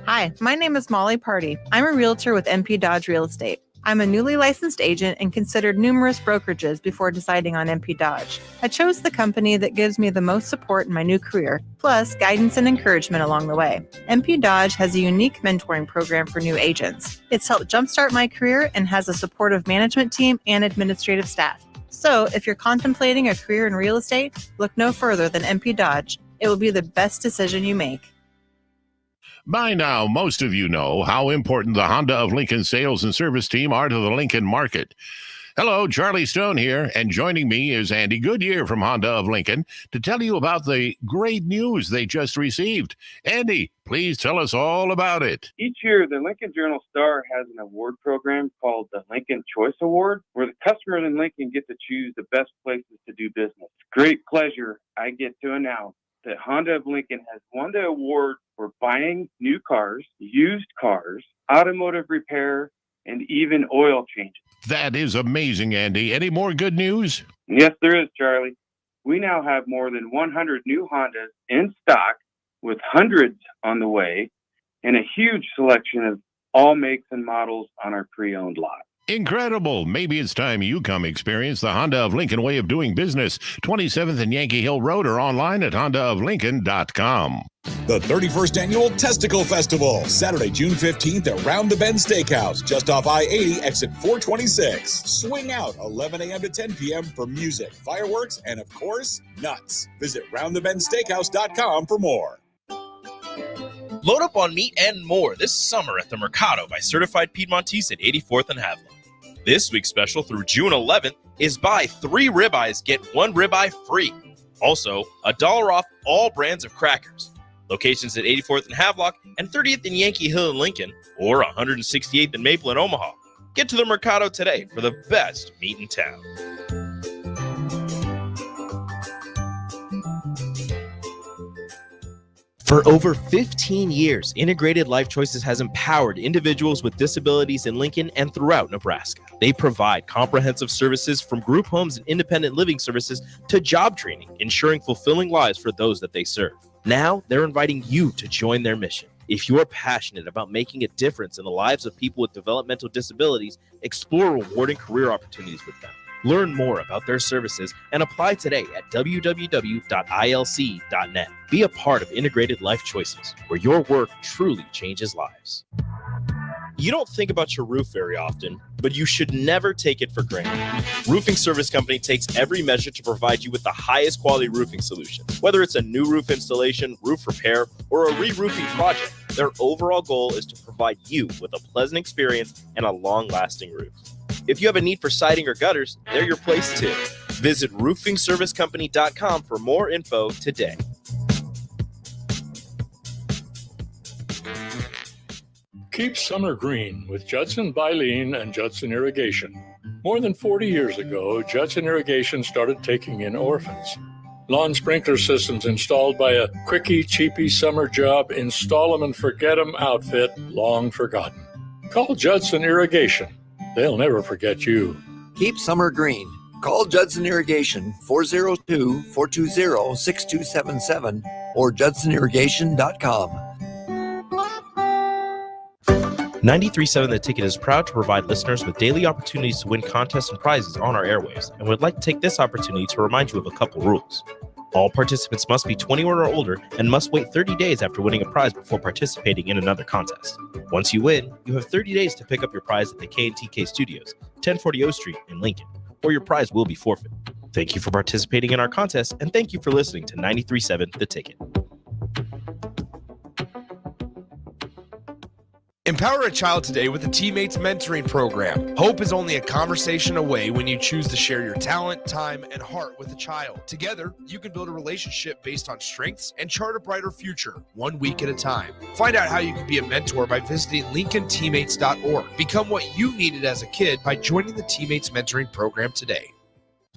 Hi, my name is Molly Party. I'm a realtor with MP Dodge Real Estate. I'm a newly licensed agent and considered numerous brokerages before deciding on MP Dodge. I chose the company that gives me the most support in my new career, plus guidance and encouragement along the way. MP Dodge has a unique mentoring program for new agents. It's helped jumpstart my career and has a supportive management team and administrative staff. So if you're contemplating a career in real estate, look no further than MP Dodge. It will be the best decision you make. By now, most of you know how important the Honda of Lincoln sales and service team are to the Lincoln market. Hello, Charlie Stone here, and joining me is Andy Goodyear from Honda of Lincoln to tell you about the great news they just received. Andy, please tell us all about it. Each year, the Lincoln Journal-Star has an award program called the Lincoln Choice Award, where the customers in Lincoln get to choose the best places to do business. Great pleasure I get to announce that Honda of Lincoln has won the award for buying new cars, used cars, automotive repair, and even oil changes. That is amazing, Andy. Any more good news? Yes, there is, Charlie. We now have more than 100 new Hondas in stock, with hundreds on the way, and a huge selection of all makes and models on our pre-owned lot. Incredible. Maybe it's time you come experience the Honda of Lincoln way of doing business. 27th and Yankee Hill Road, or online at hondaoflincoln.com. The 31st Annual Testicle Festival, Saturday, June 15th at Round the Bend Steakhouse, just off I-80, exit 426. Swing out 11 a.m. to 10 p.m. for music, fireworks, and, of course, nuts. Visit roundthebendsteakhouse.com for more. Load up on meat and more this summer at the Mercado by Certified Piedmontese at 84th and Haviland. This week's special through June 11th is buy 3 ribeyes, get 1 ribeye free. Also, $1 off all brands of crackers. Locations at 84th and Havelock and 30th and Yankee Hill in Lincoln, or 168th and Maple in Omaha. Get to the Mercado today for the best meat in town. For over 15 years, Integrated Life Choices has empowered individuals with disabilities in Lincoln and throughout Nebraska. They provide comprehensive services from group homes and independent living services to job training, ensuring fulfilling lives for those that they serve. Now, they're inviting you to join their mission. If you're passionate about making a difference in the lives of people with developmental disabilities, explore rewarding career opportunities with them. Learn more about their services and apply today at www.ilc.net. Be a part of Integrated Life Choices, where your work truly changes lives. You don't think about your roof very often, but you should never take it for granted. Roofing Service Company takes every measure to provide you with the highest quality roofing solution. Whether it's a new roof installation, roof repair, or a re-roofing project, their overall goal is to provide you with a pleasant experience and a long-lasting roof. If you have a need for siding or gutters, they're your place too. Visit roofingservicecompany.com for more info today. Keep summer green with Judson Baleen and Judson Irrigation. More than 40 years ago, Judson Irrigation started taking in orphans. Lawn sprinkler systems installed by a quickie, cheapy summer job, install 'em and forget 'em outfit long forgotten. Call Judson Irrigation. They'll never forget you. Keep summer green. Call Judson Irrigation 402-420-6277 or judsonirrigation.com. 93.7 The Ticket is proud to provide listeners with daily opportunities to win contests and prizes on our airwaves, and would like to take this opportunity to remind you of a couple rules. All participants must be 21 or older and must wait 30 days after winning a prize before participating in another contest. Once you win, you have 30 days to pick up your prize at the K&TK Studios, 1040 O Street in Lincoln, or your prize will be forfeit. Thank you for participating in our contest, and thank you for listening to 93.7 The Ticket. Empower a child today with the Teammates Mentoring Program. Hope is only a conversation away when you choose to share your talent, time, and heart with a child. Together, you can build a relationship based on strengths and chart a brighter future, 1 week at a time. Find out how you can be a mentor by visiting LincolnTeammates.org. Become what you needed as a kid by joining the Teammates Mentoring Program today.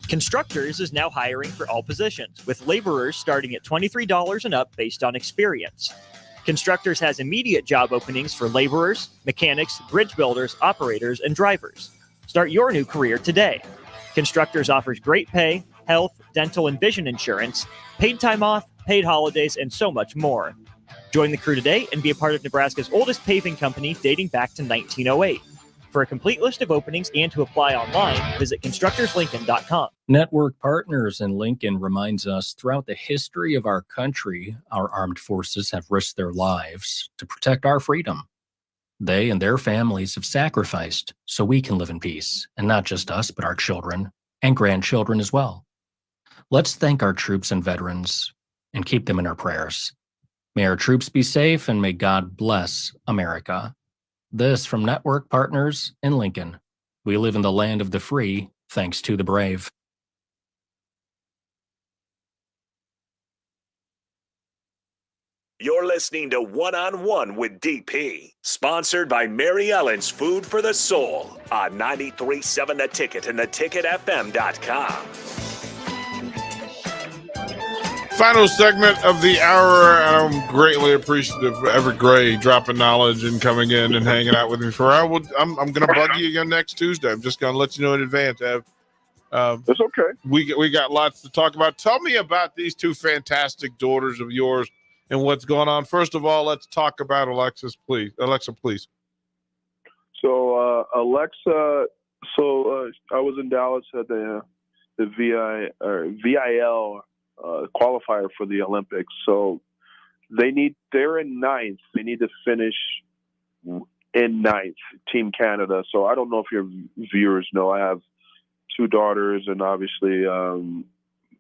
Constructors is now hiring for all positions, with laborers starting at $23 and up based on experience. Constructors has immediate job openings for laborers, mechanics, bridge builders, operators, and drivers. Start your new career today. Constructors offers great pay, health, dental, and vision insurance, paid time off, paid holidays, and so much more. Join the crew today and be a part of Nebraska's oldest paving company dating back to 1908. For a complete list of openings and to apply online, visit constructorslincoln.com. Network Partners in Lincoln reminds us throughout the history of our country, our armed forces have risked their lives to protect our freedom. They and their families have sacrificed so we can live in peace, and not just us, but our children and grandchildren as well. Let's thank our troops and veterans and keep them in our prayers. May our troops be safe and may God bless America. This from Network Partners in Lincoln. We live in the land of the free, thanks to the brave. You're listening to One-on-One with DP, sponsored by Mary Ellen's Food for the Soul on 93.7 The Ticket and theticketfm.com. Final segment of the hour, and I'm greatly appreciative of Evric Gray dropping knowledge and coming in and hanging out with me for an hour. I'm going to bug you again next Tuesday. I'm just going to let you know in advance, Ev. That's okay. We got lots to talk about. Tell me about these two fantastic daughters of yours and what's going on. First of all, let's talk about Alexa, please. So Alexa, I was in Dallas at the VIL qualifier for the Olympics. So they're in ninth. They need to finish in ninth, Team Canada. So I don't know if your viewers know, I have two daughters, and obviously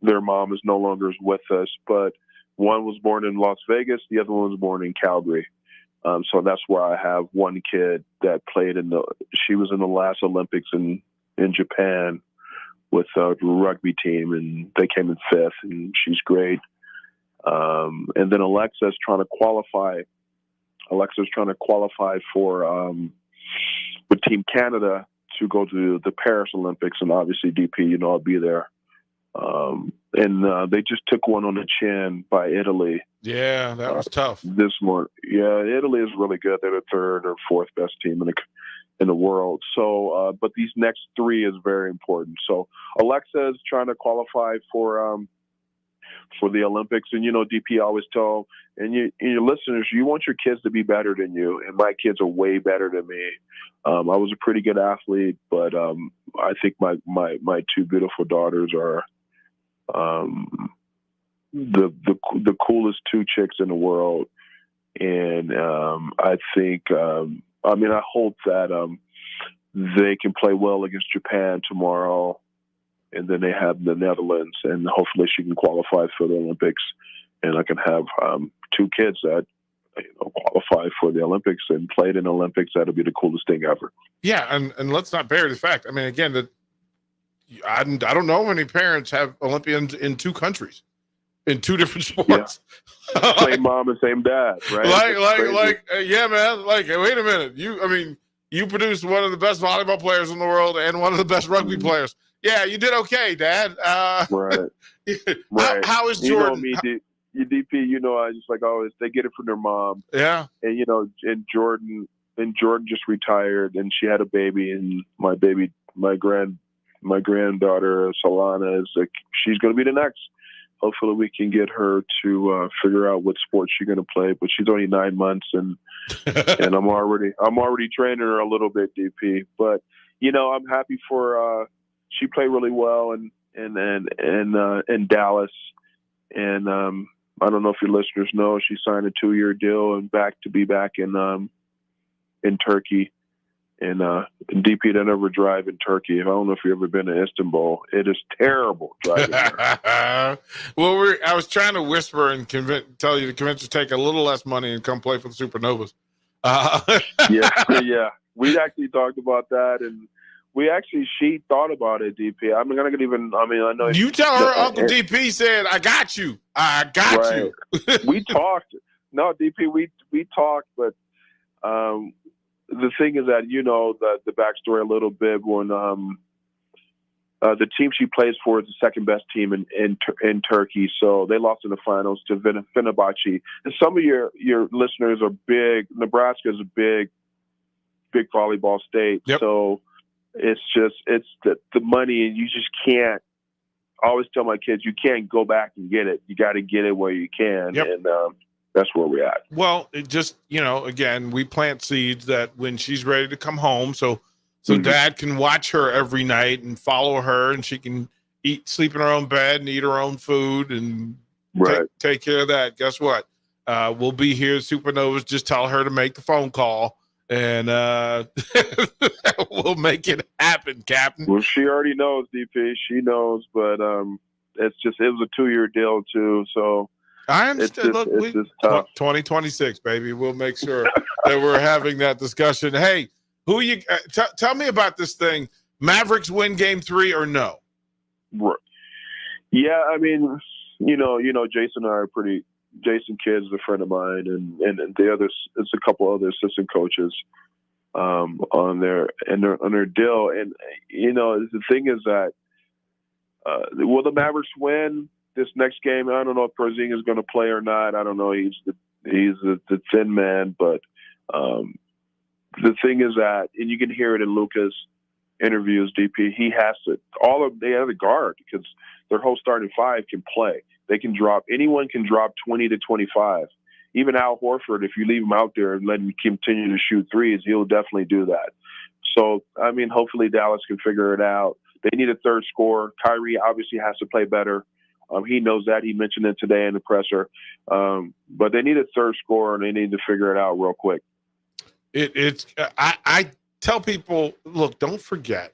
their mom is no longer with us, but one was born in Las Vegas, the other one was born in Calgary. So that's where I have one kid that played she was in the last Olympics in Japan with the rugby team, and they came in fifth, and she's great. And then Alexa's trying to qualify for with Team Canada to go to the Paris Olympics, and obviously DP, I'll be there. And they just took one on the chin by Italy. Yeah, that was tough. This morning. Yeah, Italy is really good. They're the third or fourth best team in the world. So, but these next three is very important. So Alexa is trying to qualify for the Olympics. And, DP always tell, and your listeners, you want your kids to be better than you. And my kids are way better than me. I was a pretty good athlete, but I think my two beautiful daughters are the coolest two chicks in the world. And I think, I hope that they can play well against Japan tomorrow, and then they have the Netherlands, and hopefully she can qualify for the Olympics, and I can have two kids that qualify for the Olympics and played in the Olympics. That'll be the coolest thing ever. Yeah, and let's not bury the fact. Again, I don't know many parents have Olympians in two countries, in two different sports. Yeah. Same mom and same dad, right? Yeah, man. Wait a minute. You produced one of the best volleyball players in the world and one of the best rugby players. Yeah, you did okay, Dad. Right. How is Jordan? You DP, I just always, they get it from their mom. Yeah. And and Jordan just retired, and she had a baby, and my granddaughter Solana is she's going to be the next. Hopefully we can get her to figure out what sport she's going to play, but she's only 9 months, and and I'm already training her a little bit, DP. But I'm happy for she played really well in Dallas, and I don't know if your listeners know, she signed a 2-year deal and to be back in Turkey. And DP, don't ever drive in Turkey. I don't know if you've ever been to Istanbul. It is terrible driving there. Well, I was trying to whisper and convince you to take a little less money and come play for the Supernovas. Yeah. We actually talked about that, and she thought about it, DP. I'm not gonna even. I mean, I know You tell her Uncle DP said, "I got you. I got you." We talked. No, DP, we talked, but the thing is that the backstory a little bit when the team she plays for is the second best team in Turkey, so they lost in the finals to Fenerbahce. And some of your listeners are big. Nebraska is a big volleyball state, so it's the money, and you just can't. I always tell my kids, you can't go back and get it. You got to get it where you can, and that's where we're at. Well, it just again, we plant seeds that when she's ready to come home, so Dad can watch her every night and follow her, and she can sleep in her own bed and eat her own food and take care of that. Guess what? We'll be here, Supernovas. Just tell her to make the phone call, and we'll make it happen, Captain. Well, she already knows, DP. She knows, but it was a 2-year deal too, so. I understand. It's just tough. 2026, baby. We'll make sure that we're having that discussion. Hey, who you tell me about this thing? Mavericks win Game 3 or no? Yeah, I mean, Jason and I are Jason Kidd is a friend of mine, and the others, it's a couple other assistant coaches on their deal, and the thing is that will the Mavericks win this next game? I don't know if Porzingis is going to play or not. I don't know. He's the thin man, but the thing is that, and you can hear it in Luka's interviews, DP, he has to. They have a guard because their whole starting five can play. Anyone can drop 20 to 25. Even Al Horford, if you leave him out there and let him continue to shoot threes, he'll definitely do that. So, I mean, hopefully Dallas can figure it out. They need a third scorer. Kyrie obviously has to play better. He knows that. He mentioned it today in the presser. But they need a third scorer, and they need to figure it out real quick. I tell people, look, don't forget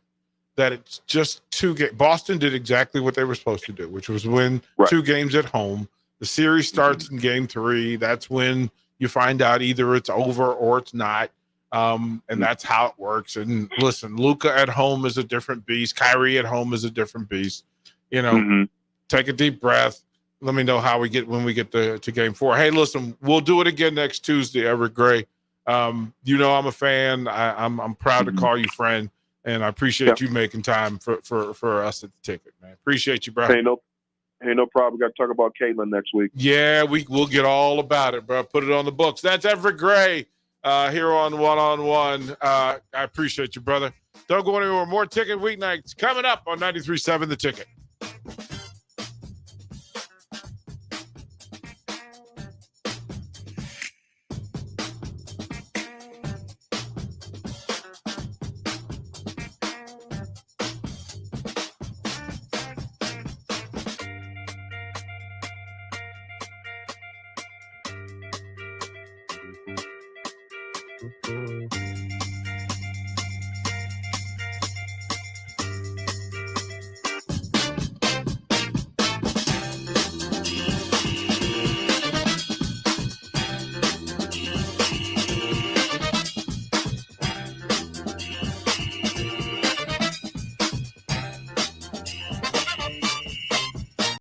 that it's just 2 games. Boston did exactly what they were supposed to do, which was win 2 games at home. The series starts in Game 3. That's when you find out either it's over or it's not. And that's how it works. And listen, Luka at home is a different beast. Kyrie at home is a different beast. Take a deep breath. Let me know how when we get to Game 4. Hey, listen, we'll do it again next Tuesday, Evric Gray. I'm a fan. I'm proud to call you friend, and I appreciate you making time for us at the ticket, man. Appreciate you, bro. Hey, no problem. We got to talk about Caitlin next week. Yeah, we'll get all about it, bro. Put it on the books. That's Evric Gray here on One-on-One. I appreciate you, brother. Don't go anywhere. More Ticket Weeknights coming up on 93.7 The Ticket.